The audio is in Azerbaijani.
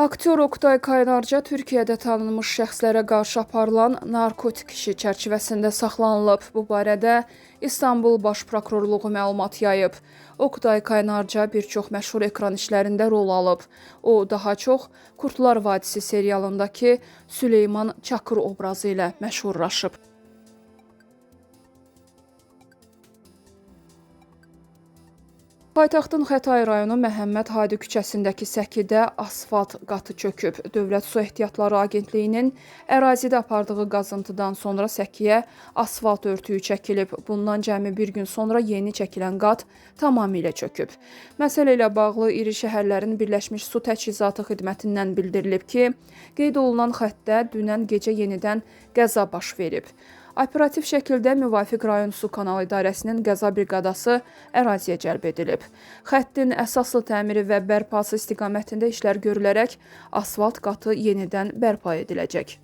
Aktyor Oktay Kaynarca Türkiyədə tanınmış şəxslərə qarşı aparılan narkotik işi çərçivəsində saxlanılıb. Bu barədə İstanbul Baş Prokurorluğu məlumat yayıb. Oktay Kaynarca bir çox məşhur ekran işlərində rol alıb. O, daha çox Kurtlar Vadisi serialındakı Süleyman Çakır obrazı ilə məşhurlaşıb. Paytaxtın Xətai rayonu Məhəmməd Hadi küçəsindəki səkidə asfalt qatı çöküb. Dövlət Su Ehtiyatları Agentliyinin ərazidə apardığı qazıntıdan sonra səkiyə asfalt örtüyü çəkilib. Bundan cəmi bir gün sonra yeni çəkilən qat tamamilə çöküb. Məsələ ilə bağlı İri Şəhərlərin Birləşmiş Su Təchizatı Xidmətindən bildirilib ki, qeyd olunan xəttdə dünən gecə yenidən qəza baş verib. Operativ şəkildə müvafiq rayon su kanal idarəsinin qəza briqadası əraziyə cəlb edilib. Xəttin əsaslı təmiri və bərpası istiqamətində işlər görülərək asfalt qatı yenidən bərpa ediləcək.